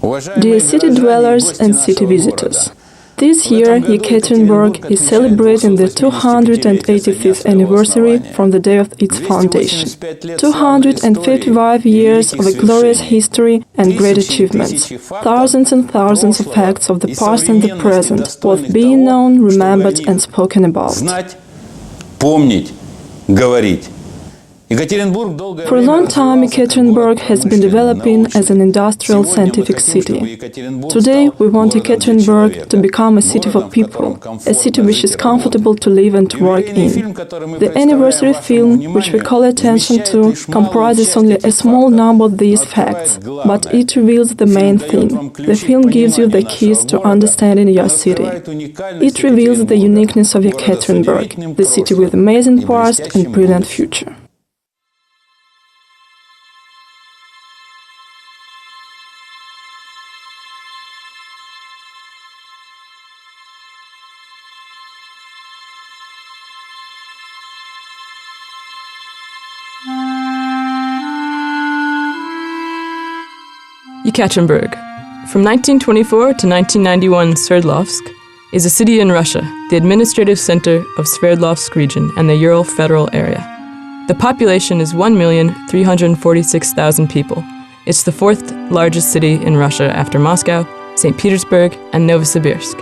Dear city dwellers and city visitors, this year Ekaterinburg is celebrating the 285th anniversary from the day of its foundation. 255 years of a glorious history and great achievements, thousands and thousands of acts of the past and the present, both being known, remembered and spoken about. For a long time, Ekaterinburg has been developing as an industrial scientific city. Today, we want Ekaterinburg to become a city for people, a city which is comfortable to live and to work in. The anniversary film, which we call attention to, comprises only a small number of these facts, but it reveals the main thing. The film gives you the keys to understanding your city. It reveals the uniqueness of Ekaterinburg, the city with amazing past and brilliant future. Ekaterinburg. From 1924 to 1991, Sverdlovsk is a city in Russia, the administrative center of Sverdlovsk region and the Ural Federal Area. The population is 1,346,000 people. It's the fourth largest city in Russia after Moscow, St. Petersburg, and Novosibirsk.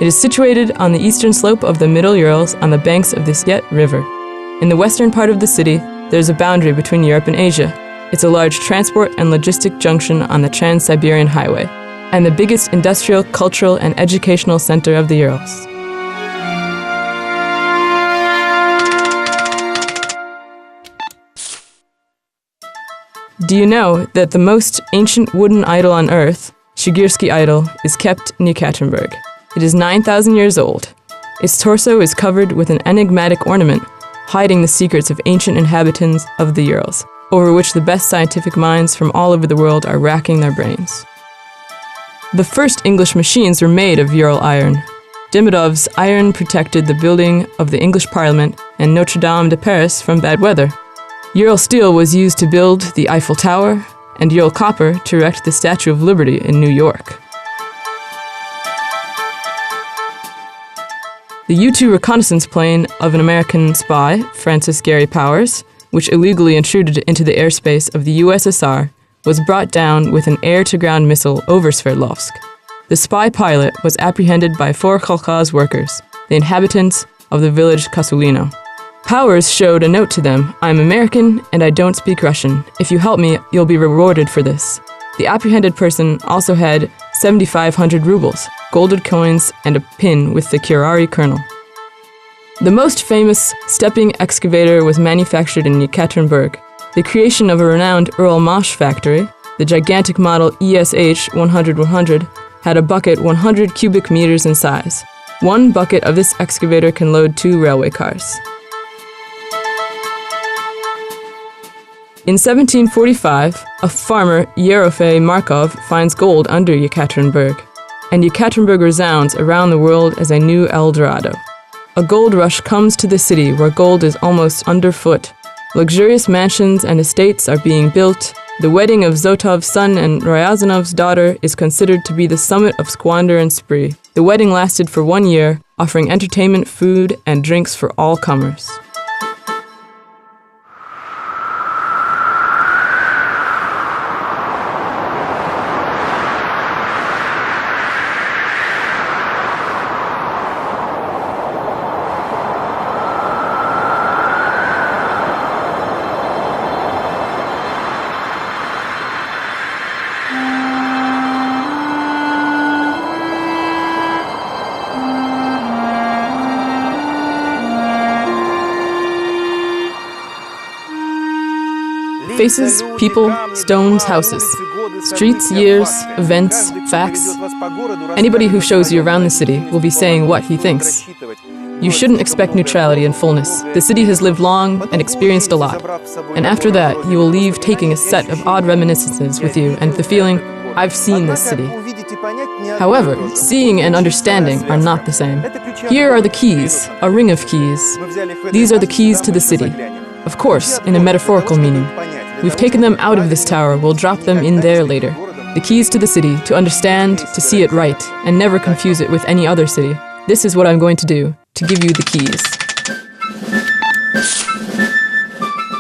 It is situated on the eastern slope of the Middle Urals on the banks of the Sket River. In the western part of the city, there's a boundary between Europe and Asia. It's a large transport and logistic junction on the Trans-Siberian Highway, and the biggest industrial, cultural, and educational center of the Urals. Do you know that the most ancient wooden idol on Earth, Shigirsky idol, is kept in Ekaterinburg? It is 9,000 years old. Its torso is covered with an enigmatic ornament, hiding the secrets of ancient inhabitants of the Urals, over which the best scientific minds from all over the world are racking their brains. The first English machines were made of Ural iron. Demidov's iron protected the building of the English Parliament and Notre Dame de Paris from bad weather. Ural steel was used to build the Eiffel Tower, and Ural copper to erect the Statue of Liberty in New York. The U-2 reconnaissance plane of an American spy, Francis Gary Powers, which illegally intruded into the airspace of the USSR, was brought down with an air-to-ground missile over Sverdlovsk. The spy pilot was apprehended by 4 kolkhoz workers, the inhabitants of the village Kasulino. Powers showed a note to them, "I'm American and I don't speak Russian. If you help me, you'll be rewarded for this." The apprehended person also had 7,500 rubles, golded coins, and a pin with the Kurari kernel. The most famous stepping excavator was manufactured in Ekaterinburg. The creation of a renowned Ural Mosh factory, the gigantic model ESH 100-100, had a bucket 100 cubic meters in size. One bucket of this excavator can load 2 railway cars. In 1745, a farmer, Yerofey Markov, finds gold under Ekaterinburg, and Ekaterinburg resounds around the world as a new El Dorado. A gold rush comes to the city where gold is almost underfoot. Luxurious mansions and estates are being built. The wedding of Zotov's son and Ryazanov's daughter is considered to be the summit of squander and spree. The wedding lasted for 1 year, offering entertainment, food, and drinks for all comers. Faces, people, stones, houses. Streets, years, events, facts. Anybody who shows you around the city will be saying what he thinks. You shouldn't expect neutrality and fullness. The city has lived long and experienced a lot. And after that, you will leave taking a set of odd reminiscences with you and the feeling, I've seen this city. However, seeing and understanding are not the same. Here are the keys, a ring of keys. These are the keys to the city. Of course, in a metaphorical meaning. We've taken them out of this tower, we'll drop them in there later. the keys to the city, to understand, to see it right, and never confuse it with any other city. This is what I'm going to do, to give you the keys.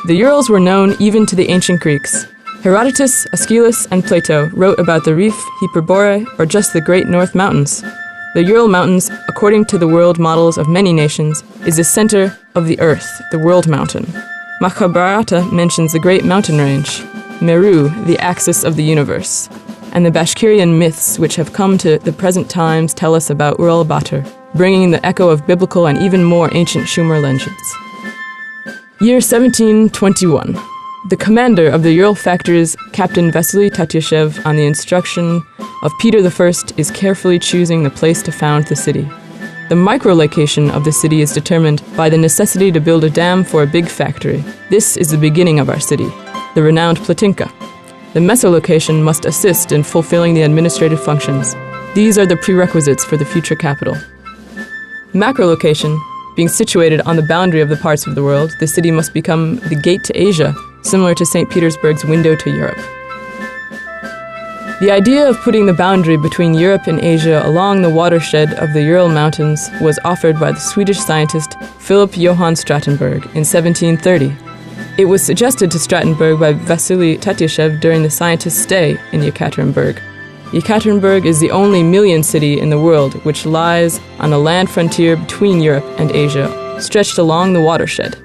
The Urals were known even to the ancient Greeks. Herodotus, Aeschylus, and Plato wrote about the Rif, Hyperborea, or just the Great North Mountains. The Ural Mountains, according to the world models of many nations, is the center of the earth, the world mountain. Mahabharata mentions the Great Mountain Range, Meru, the axis of the universe. And the Bashkirian myths which have come to the present times tell us about Uraal-Batur, bringing the echo of biblical and even more ancient Shumer legends. Year 1721. The commander of the Ural factories, Captain Vasily Tatyashev, on the instruction of Peter I, is carefully choosing the place to found the city. The micro-location of the city is determined by the necessity to build a dam for a big factory. This is the beginning of our city, the renowned Platinka. The mesolocation must assist in fulfilling the administrative functions. These are the prerequisites for the future capital. Macro-location, being situated on the boundary of the parts of the world, the city must become the gate to Asia, similar to St. Petersburg's window to Europe. The idea of putting the boundary between Europe and Asia along the watershed of the Ural Mountains was offered by the Swedish scientist Philip Johann Stratenberg in 1730. It was suggested to Stratenberg by Vasily Tatyashev during the scientist's stay in Ekaterinburg. Ekaterinburg is the only million city in the world which lies on the land frontier between Europe and Asia, stretched along the watershed.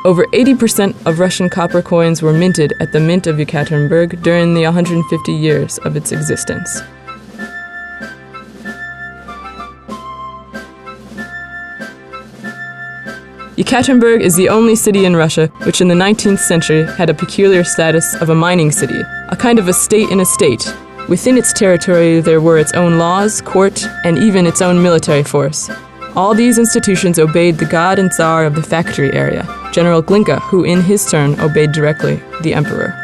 Over 80% of Russian copper coins were minted at the Mint of Ekaterinburg during the 150 years of its existence. Ekaterinburg is the only city in Russia which in the 19th century had a peculiar status of a mining city, a kind of a state in a state. Within its territory there were its own laws, court, and even its own military force. All these institutions obeyed the god and tsar of the factory area, General Glinka, who in his turn obeyed directly the emperor.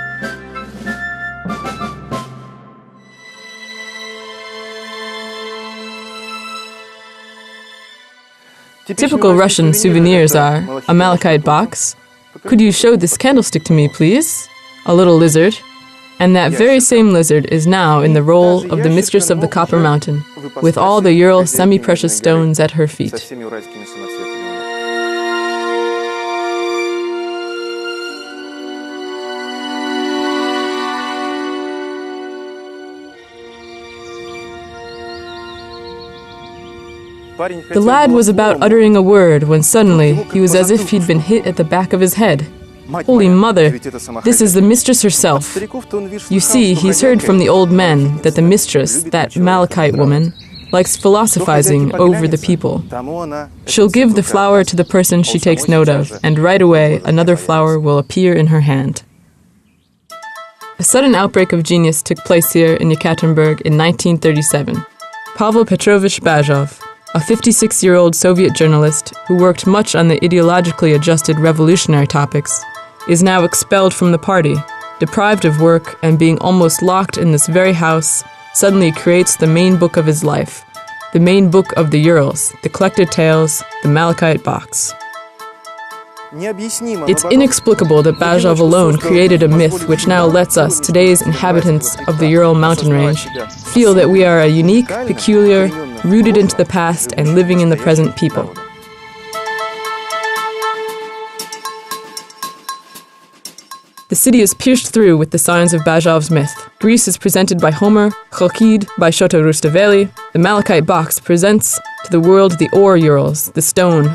Typical Russian souvenirs are a malachite box. Could you show this candlestick to me, please? A little lizard. And that very same lizard is now in the role of the mistress of the Copper Mountain, with all the Ural semi-precious stones at her feet. The lad was about uttering a word when suddenly he was as if he'd been hit at the back of his head. Holy Mother, this is the mistress herself. You see, he's heard from the old men that the mistress, that malachite woman, likes philosophizing over the people. She'll give the flower to the person she takes note of, and right away another flower will appear in her hand. A sudden outbreak of genius took place here in Ekaterinburg in 1937. Pavel Petrovich Bazhov, a 56-year-old Soviet journalist who worked much on the ideologically adjusted revolutionary topics, is now expelled from the party, deprived of work, and being almost locked in this very house, suddenly creates the main book of his life, the main book of the Urals, the collected tales, the Malachite box. It's inexplicable that Bazhov alone created a myth which now lets us, today's inhabitants of the Ural mountain range, feel that we are a unique, peculiar, rooted into the past and living in the present people. The city is pierced through with the signs of Bazhov's myth. Greece is presented by Homer, Chalkid by Shota Rustaveli. The Malachite box presents to the world the ore Urals, the stone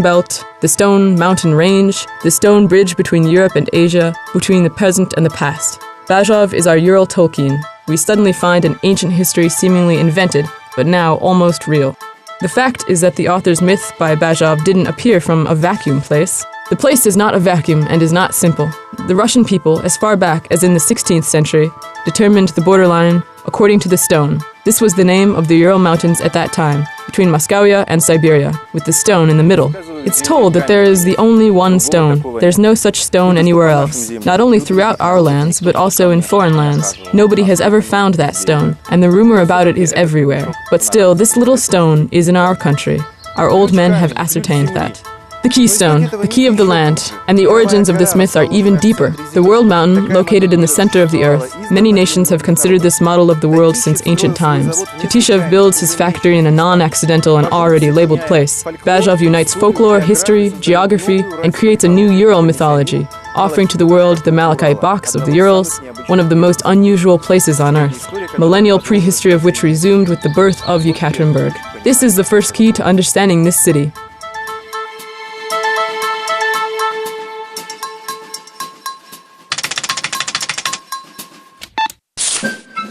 belt, the stone mountain range, the stone bridge between Europe and Asia, between the present and the past. Bazhov is our Ural Tolkien. We suddenly find an ancient history seemingly invented, but now almost real. The fact is that the author's myth by Bazhov didn't appear from a vacuum place. The place is not a vacuum and is not simple. The Russian people, as far back as in the 16th century, determined the borderline according to the stone. This was the name of the Ural Mountains at that time, between Moscowia and Siberia, with the stone in the middle. It's told that there is the only one stone. There's no such stone anywhere else, not only throughout our lands, but also in foreign lands. Nobody has ever found that stone, and the rumor about it is everywhere. But still, this little stone is in our country. Our old men have ascertained that. The keystone, the key of the land, and the origins of this myth are even deeper. The World Mountain, located in the center of the earth. Many nations have considered this model of the world since ancient times. Titishev builds his factory in a non-accidental and already labeled place. Bajov unites folklore, history, geography, and creates a new Ural mythology, offering to the world the Malachite box of the Urals, one of the most unusual places on earth, millennial prehistory of which resumed with the birth of Ekaterinburg. This is the first key to understanding this city.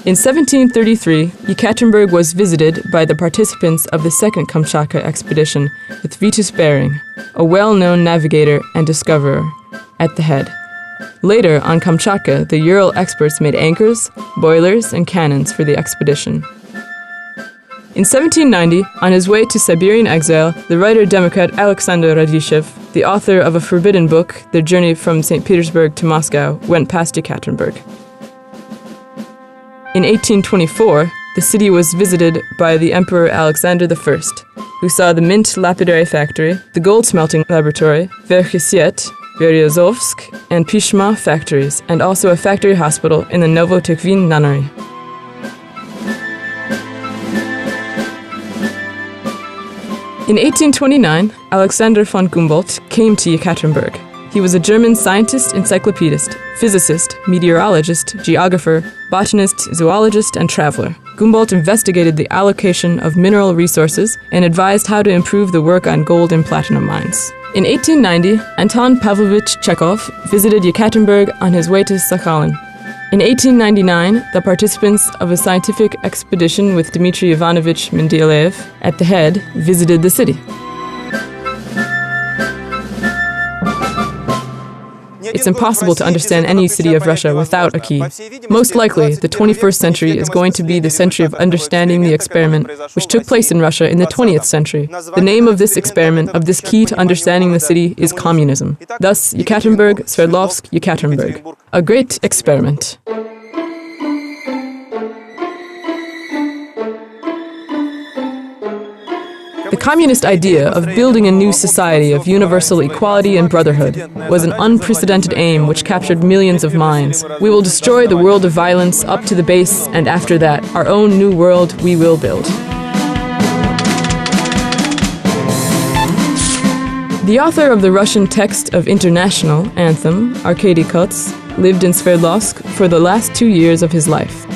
In 1733, Ekaterinburg was visited by the participants of the Second Kamchatka expedition with Vitus Bering, a well-known navigator and discoverer, at the head. Later, on Kamchatka, the Ural experts made anchors, boilers, and cannons for the expedition. In 1790, on his way to Siberian exile, the writer-democrat Alexander Radishev, the author of a forbidden book, Their Journey from St. Petersburg to Moscow, went past Ekaterinburg. In 1824, the city was visited by the Emperor Alexander I, who saw the mint lapidary factory, the gold smelting laboratory, Verkhesiet, Beryozovsk, and Pishma factories, and also a factory hospital in the Novotekvin nunnery. In 1829, Alexander von Humboldt came to Ekaterinburg. He was a German scientist, encyclopedist, physicist, meteorologist, geographer, botanist, zoologist, and traveler. Humboldt investigated the allocation of mineral resources and advised how to improve the work on gold and platinum mines. In 1890, Anton Pavlovich Chekhov visited Ekaterinburg on his way to Sakhalin. In 1899, the participants of a scientific expedition with Dmitry Ivanovich Mendeleev at the head visited the city. It's impossible to understand any city of Russia without a key. Most likely, the 21st century is going to be the century of understanding the experiment which took place in Russia in the 20th century. The name of this experiment, of this key to understanding the city, is communism. Thus, Ekaterinburg, Sverdlovsk, Ekaterinburg. A great experiment. The communist idea of building a new society of universal equality and brotherhood was an unprecedented aim which captured millions of minds. We will destroy the world of violence up to the base, and after that, our own new world we will build. The author of the Russian text of International anthem, Arkady Kots, lived in Sverdlovsk for the last 2 years of his life.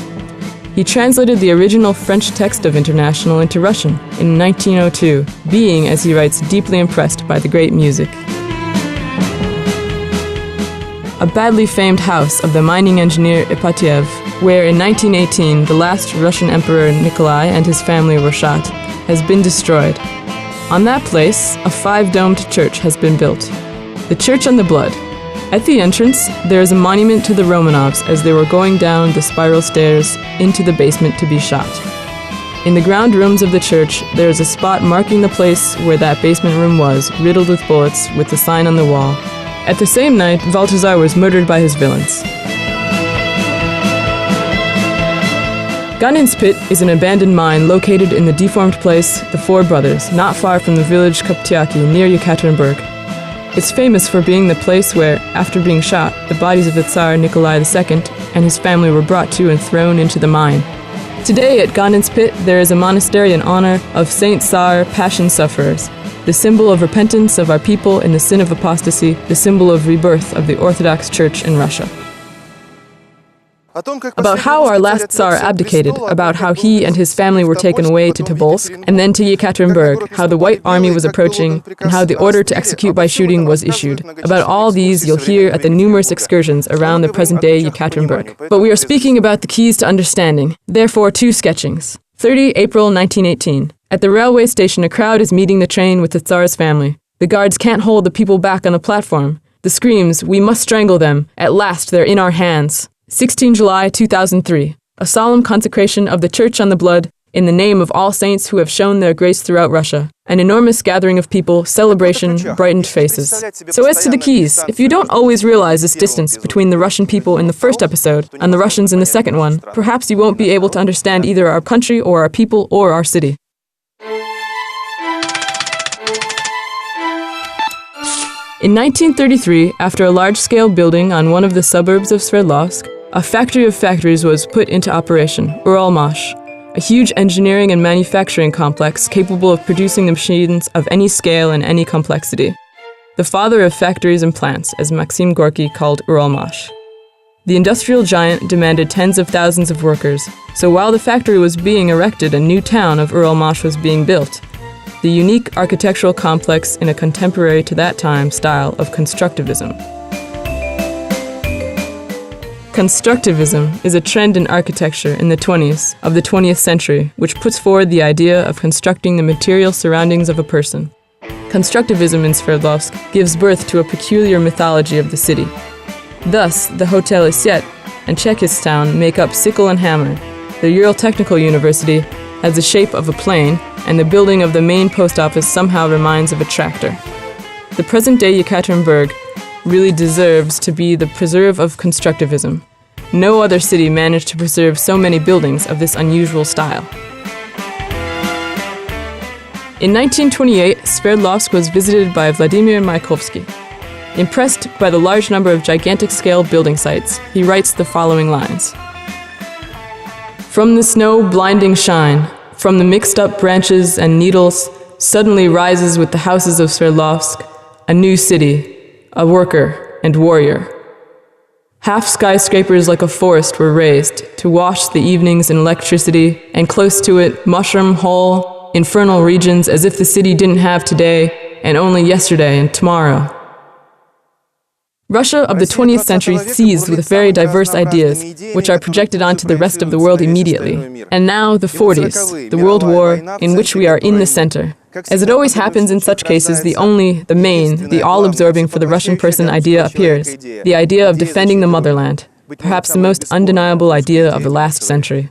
He translated the original French text of International into Russian in 1902, being, as he writes, deeply impressed by the great music. A badly famed house of the mining engineer Ipatiev, where in 1918 the last Russian Emperor Nikolai and his family were shot, has been destroyed. On that place, a 5-domed church has been built. The Church on the Blood. At the entrance, there is a monument to the Romanovs as they were going down the spiral stairs into the basement to be shot. In the ground rooms of the church, there is a spot marking the place where that basement room was, riddled with bullets, with the sign on the wall. At the same night, Balthazar was murdered by his villains. Ganin's pit is an abandoned mine located in the deformed place The Four Brothers, not far from the village Koptyaki, near Ekaterinburg. It's famous for being the place where, after being shot, the bodies of the Tsar Nikolai II and his family were brought to and thrown into the mine. Today at Ganin's pit there is a monastery in honor of Saint Tsar Passion Sufferers, the symbol of repentance of our people in the sin of apostasy, the symbol of rebirth of the Orthodox Church in Russia. About how our last Tsar abdicated, about how he and his family were taken away to Tobolsk, and then to Ekaterinburg, how the White Army was approaching, and how the order to execute by shooting was issued. About all these you'll hear at the numerous excursions around the present-day Ekaterinburg. But we are speaking about the keys to understanding, therefore 2 sketchings. 30 April 1918. At the railway station, a crowd is meeting the train with the Tsar's family. The guards can't hold the people back on the platform. The screams, "We must strangle them. At last, they're in our hands." 16 July 2003, a solemn consecration of the Church on the Blood in the name of all saints who have shown their grace throughout Russia. An enormous gathering of people, celebration, brightened faces. So as to the keys, if you don't always realize this distance between the Russian people in the first episode and the Russians in the second one, perhaps you won't be able to understand either our country or our people or our city. In 1933, after a large-scale building on one of the suburbs of Sverdlovsk, a factory of factories was put into operation, Uralmash, a huge engineering and manufacturing complex capable of producing the machines of any scale and any complexity. The father of factories and plants, as Maxim Gorky called Uralmash. The industrial giant demanded tens of thousands of workers, so while the factory was being erected, a new town of Uralmash was being built, the unique architectural complex in a contemporary to that time style of constructivism. Constructivism is a trend in architecture in the 20s of the 20th century which puts forward the idea of constructing the material surroundings of a person. Constructivism in Sverdlovsk gives birth to a peculiar mythology of the city. Thus, the Hotel Isyet and Czechistown make up Sickle and Hammer. The Ural Technical University has the shape of a plane, and the building of the main post office somehow reminds of a tractor. The present-day Ekaterinburg really deserves to be the preserve of constructivism. No other city managed to preserve so many buildings of this unusual style. In 1928, Sverdlovsk was visited by Vladimir Mayakovsky. Impressed by the large number of gigantic-scale building sites, he writes the following lines. From the snow blinding shine, from the mixed-up branches and needles, suddenly rises with the houses of Sverdlovsk, a new city, a worker and warrior. Half skyscrapers like a forest were raised to wash the evenings in electricity, and close to it, mushroom hole, infernal regions as if the city didn't have today and only yesterday and tomorrow. Russia of the 20th century seized with very diverse ideas, which are projected onto the rest of the world immediately. And now the 40s, the World War, in which we are in the center. As it always happens in such cases, the main, the all-absorbing for the Russian person idea appears, the idea of defending the motherland, perhaps the most undeniable idea of the last century.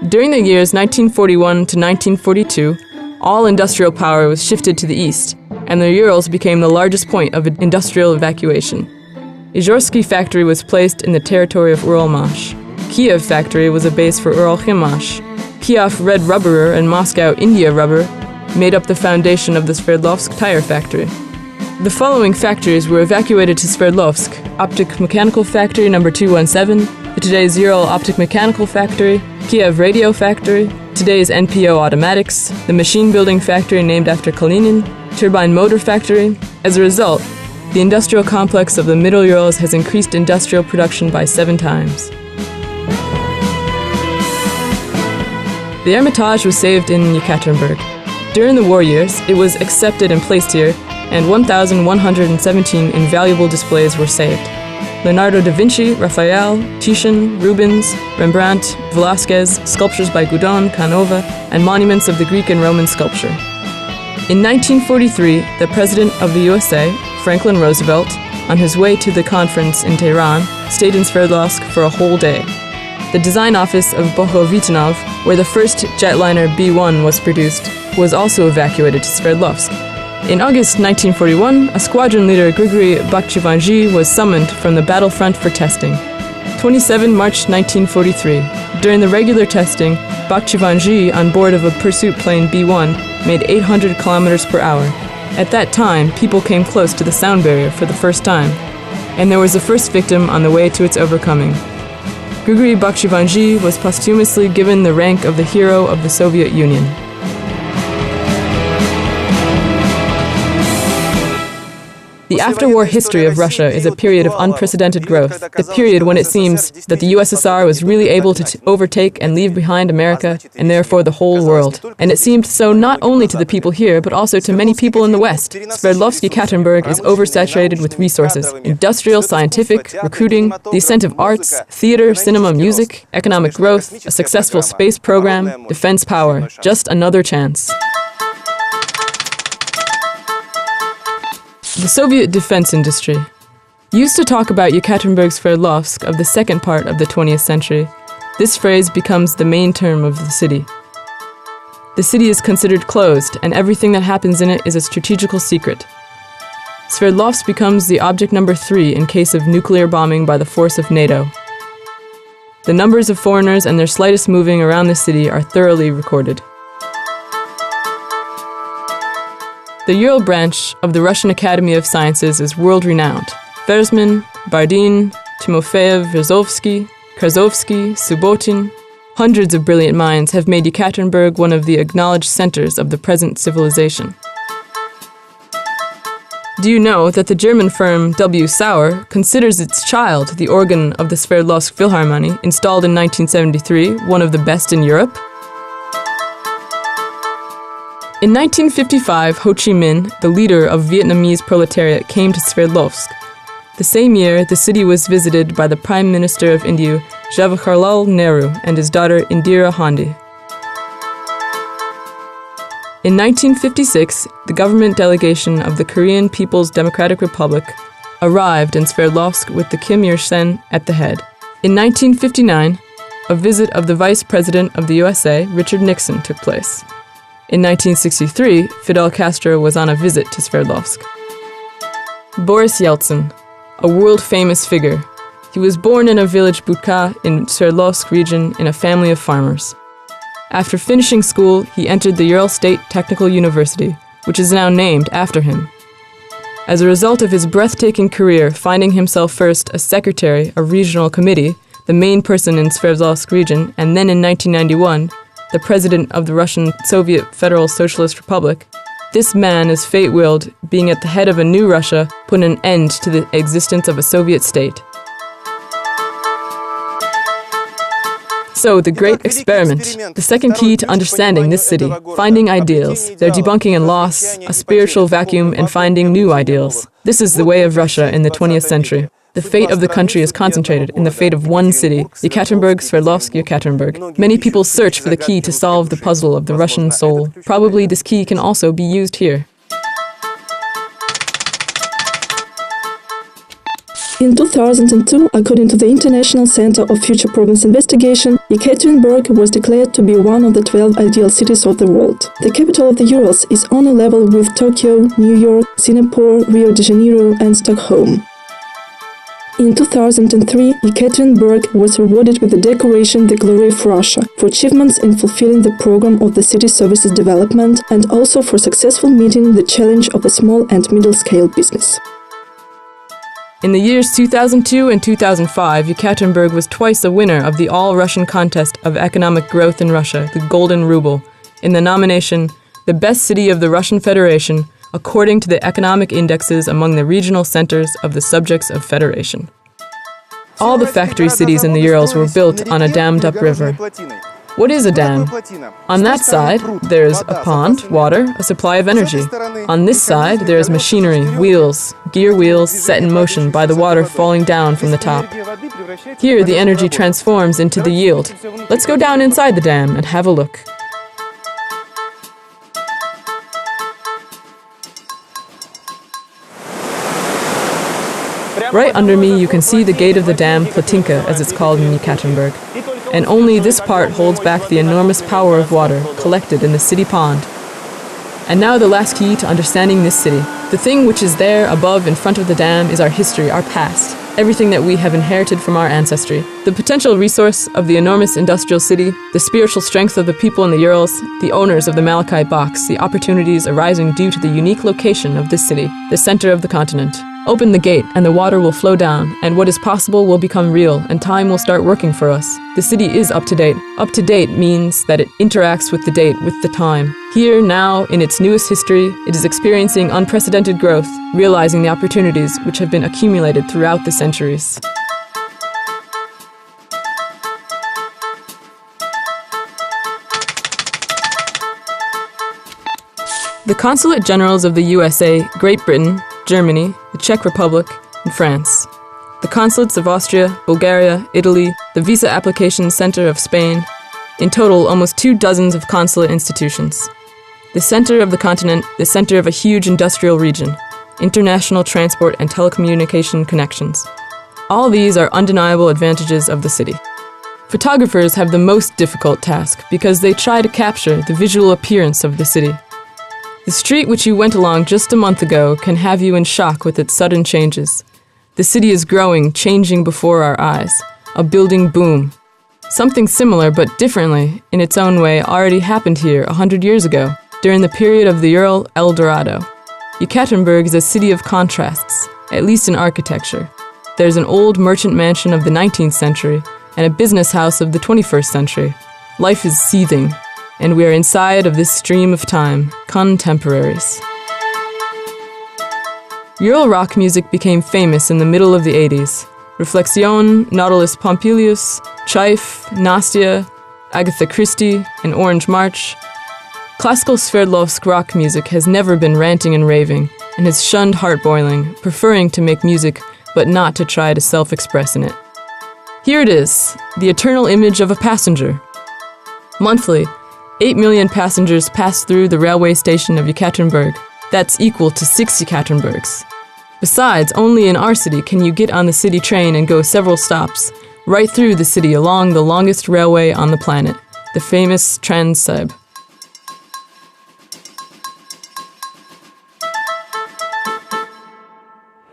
During the years 1941 to 1942, all industrial power was shifted to the east, and the Urals became the largest point of industrial evacuation. Izhorsky factory was placed in the territory of Uralmash. Kiev factory was a base for Uralkhimash. Kiev Red Rubberer and Moscow India Rubber made up the foundation of the Sverdlovsk tire factory. The following factories were evacuated to Sverdlovsk: Optic Mechanical Factory No. 217, today's Ural Optic Mechanical Factory, Kiev Radio Factory, today's NPO Automatics, the machine building factory named after Kalinin, turbine motor factory. As a result, the industrial complex of the Middle Urals has increased industrial production by 7 times. The Hermitage was saved in Ekaterinburg. During the war years, it was accepted and placed here, and 1,117 invaluable displays were saved. Leonardo da Vinci, Raphael, Titian, Rubens, Rembrandt, Velázquez, sculptures by Gudon, Canova, and monuments of the Greek and Roman sculpture. In 1943, the President of the USA, Franklin Roosevelt, on his way to the conference in Tehran, stayed in Sverdlovsk for a whole day. The design office of Bohro-Vitanov, where the first jetliner B-1 was produced, was also evacuated to Sverdlovsk. In August 1941, a squadron leader, Grigory Bakhchivandzhi, was summoned from the battlefront for testing. 27 March 1943. During the regular testing, Bakhchivandzhi, on board of a pursuit plane B-1, made 800 kilometers per hour. At that time, people came close to the sound barrier for the first time, and there was a first victim on the way to its overcoming. Grigory Bakhchivandzhi was posthumously given the rank of the Hero of the Soviet Union. The after-war history of Russia is a period of unprecedented growth, the period when it seems that the USSR was really able to overtake and leave behind America, and therefore the whole world. And it seemed so not only to the people here, but also to many people in the West. Sverdlovsk Ekaterinburg is oversaturated with resources: industrial, scientific, recruiting, the ascent of arts, theater, cinema, music, economic growth, a successful space program, defense power. Just another chance. The Soviet defense industry. Used to talk about Ekaterinburg Sverdlovsk of the second part of the 20th century, this phrase becomes the main term of the city. The city is considered closed, and everything that happens in it is a strategical secret. Sverdlovsk becomes the object number 3 in case of nuclear bombing by the force of NATO. The numbers of foreigners and their slightest moving around the city are thoroughly recorded. The Ural branch of the Russian Academy of Sciences is world-renowned. Versman, Bardin, Timofeyev, Verzovsky, Krasovsky, Subotin. Hundreds of brilliant minds have made Ekaterinburg one of the acknowledged centers of the present civilization. Do you know that the German firm W. Sauer considers its child, the organ of the Sverdlovsk Philharmonie, installed in 1973, one of the best in Europe? In 1955, Ho Chi Minh, the leader of Vietnamese proletariat, came to Sverdlovsk. The same year, the city was visited by the Prime Minister of India, Jawaharlal Nehru, and his daughter Indira Gandhi. In 1956, the government delegation of the Korean People's Democratic Republic arrived in Sverdlovsk with the Kim Il-sung at the head. In 1959, a visit of the Vice President of the USA, Richard Nixon, took place. In 1963, Fidel Castro was on a visit to Sverdlovsk. Boris Yeltsin, a world-famous figure. He was born in a village Budka in Sverdlovsk region in a family of farmers. After finishing school, he entered the Ural State Technical University, which is now named after him. As a result of his breathtaking career, finding himself first a secretary of regional committee, the main person in Sverdlovsk region, and then in 1991, the president of the Russian Soviet Federal Socialist Republic, this man, as fate willed, being at the head of a new Russia, put an end to the existence of a Soviet state. So, the great experiment, the second key to understanding this city, finding ideals, their debunking and loss, a spiritual vacuum, and finding new ideals. This is the way of Russia in the 20th century. The fate of the country is concentrated in the fate of one city, Ekaterinburg, Sverdlovsk, Ekaterinburg. Many people search for the key to solve the puzzle of the Russian soul. Probably this key can also be used here. In 2002, according to the International Center of Future Problems Investigation, Ekaterinburg was declared to be one of the 12 ideal cities of the world. The capital of the Urals is on a level with Tokyo, New York, Singapore, Rio de Janeiro, and Stockholm. In 2003, Ekaterinburg was rewarded with the decoration The Glory of Russia for achievements in fulfilling the program of the city services development and also for successful meeting the challenge of the small and middle-scale business. In the years 2002 and 2005, Ekaterinburg was twice a winner of the all-Russian contest of economic growth in Russia, the Golden Rouble, in the nomination The Best City of the Russian Federation, according to the economic indexes among the regional centers of the subjects of federation. All the factory cities in the Urals were built on a dammed-up river. What is a dam? On that side, there is a pond, water, a supply of energy. On this side, there is machinery, wheels, gear wheels set in motion by the water falling down from the top. Here, the energy transforms into the yield. Let's go down inside the dam and have a look. Right under me, you can see the gate of the dam, Platinka, as it's called in Ekaterinburg. And only this part holds back the enormous power of water collected in the city pond. And now the last key to understanding this city. The thing which is there above in front of the dam is our history, our past, everything that we have inherited from our ancestry. The potential resource of the enormous industrial city, the spiritual strength of the people in the Urals, the owners of the Malachite box, the opportunities arising due to the unique location of this city, the center of the continent. Open the gate and the water will flow down, and what is possible will become real, and time will start working for us. The city is up to date. Up to date means that it interacts with the date, with the time. Here, now, in its newest history, it is experiencing unprecedented growth, realizing the opportunities which have been accumulated throughout the centuries. The Consulate Generals of the USA, Great Britain, Germany, the Czech Republic, and France. The consulates of Austria, Bulgaria, Italy, the Visa Application Center of Spain. In total, almost 2 dozens of consulate institutions. The center of the continent, the center of a huge industrial region. International transport and telecommunication connections. All these are undeniable advantages of the city. Photographers have the most difficult task because they try to capture the visual appearance of the city. The street which you went along just a month ago can have you in shock with its sudden changes. The city is growing, changing before our eyes. A building boom. Something similar but differently, in its own way, already happened here 100 years ago, during the period of the Ural El Dorado. Ekaterinburg is a city of contrasts, at least in architecture. There's an old merchant mansion of the 19th century and a business house of the 21st century. Life is seething, and we are inside of this stream of time, contemporaries. Ural rock music became famous in the middle of the 80s. Reflexion, Nautilus Pompilius, Chaif, Nastia, Agatha Christie, and Orange March. Classical Sverdlovsk rock music has never been ranting and raving, and has shunned heart-boiling, preferring to make music but not to try to self-express in it. Here it is, the eternal image of a passenger. Monthly, 8 million passengers pass through the railway station of Ekaterinburg. That's equal to 6 Ekaterinburgs. Besides, only in our city can you get on the city train and go several stops, right through the city along the longest railway on the planet, the famous Transsib.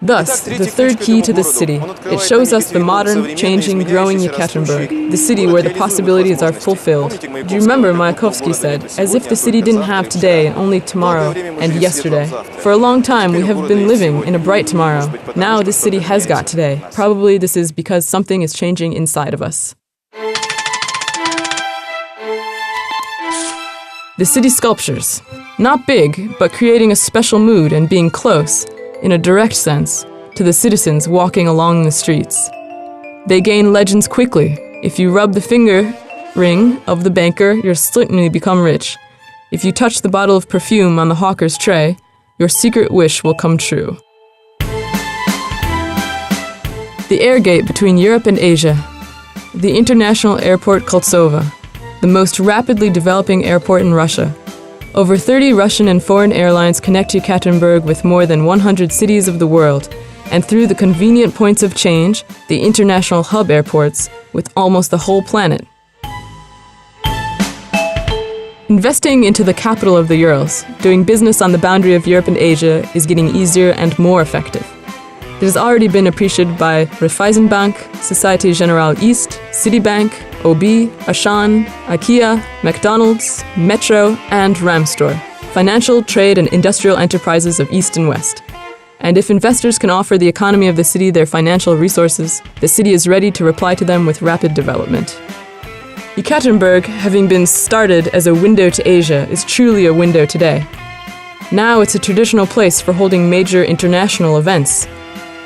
Thus, the third key to this city, it shows us the modern, changing, growing Ekaterinburg, the city where the possibilities are fulfilled. Do you remember Mayakovsky said, as if the city didn't have today and only tomorrow and yesterday. For a long time we have been living in a bright tomorrow. Now this city has got today. Probably this is because something is changing inside of us. The city sculptures. Not big, but creating a special mood and being close, in a direct sense, to the citizens walking along the streets. They gain legends quickly. If you rub the finger ring of the banker, you'll certainly become rich. If you touch the bottle of perfume on the hawker's tray, your secret wish will come true. The air gate between Europe and Asia. The international airport Koltsova, the most rapidly developing airport in Russia. Over 30 Russian and foreign airlines connect Ekaterinburg with more than 100 cities of the world, and through the convenient points of change, the international hub airports, with almost the whole planet. Investing into the capital of the Urals, doing business on the boundary of Europe and Asia, is getting easier and more effective. It has already been appreciated by Raiffeisenbank, Société Générale East, Citibank, OB, Auchan, IKEA, McDonald's, Metro, and Ramstore, financial, trade, and industrial enterprises of East and West. And if investors can offer the economy of the city their financial resources, the city is ready to reply to them with rapid development. Ekaterinburg, having been started as a window to Asia, is truly a window today. Now it's a traditional place for holding major international events.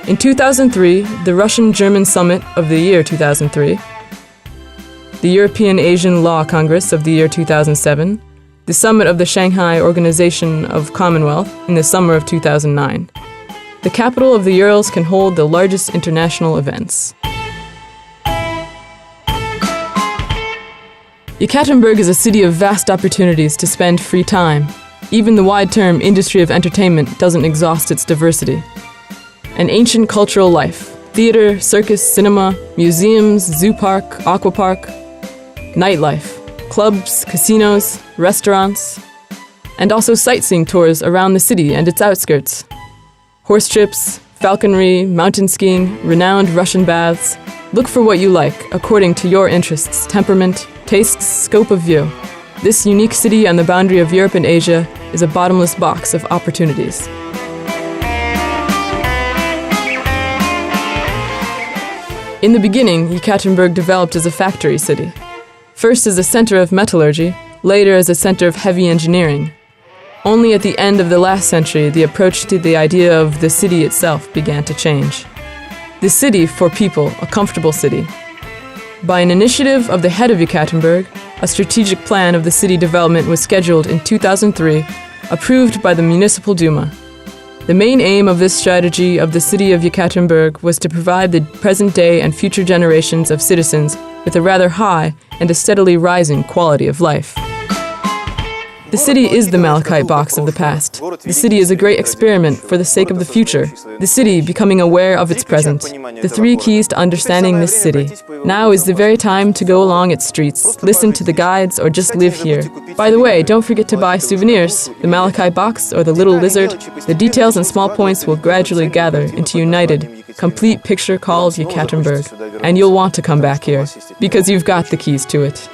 In 2003, the Russian-German Summit of the year 2003, the European-Asian Law Congress of the year 2007, the Summit of the Shanghai Organization of Commonwealth in the summer of 2009. The capital of the Urals can hold the largest international events. Ekaterinburg is a city of vast opportunities to spend free time. Even the wide-term industry of entertainment doesn't exhaust its diversity. An ancient cultural life, theater, circus, cinema, museums, zoo park, aqua park, nightlife, clubs, casinos, restaurants, and also sightseeing tours around the city and its outskirts. Horse trips, falconry, mountain skiing, renowned Russian baths. Look for what you like, according to your interests, temperament, tastes, scope of view. This unique city on the boundary of Europe and Asia is a bottomless box of opportunities. In the beginning, Ekaterinburg developed as a factory city. First as a center of metallurgy, later as a center of heavy engineering. Only at the end of the last century, the approach to the idea of the city itself began to change. The city for people, a comfortable city. By an initiative of the head of Ekaterinburg, a strategic plan of the city development was scheduled in 2003, approved by the Municipal Duma. The main aim of this strategy of the city of Ekaterinburg was to provide the present-day and future generations of citizens with a rather high and a steadily rising quality of life. The city is the malachite box of the past. The city is a great experiment for the sake of the future. The city becoming aware of its present. The 3 keys to understanding this city. Now is the very time to go along its streets, listen to the guides, or just live here. By the way, don't forget to buy souvenirs, the malachite box or the little lizard. The details and small points will gradually gather into a united, complete picture called Ekaterinburg. And you'll want to come back here, because you've got the keys to it.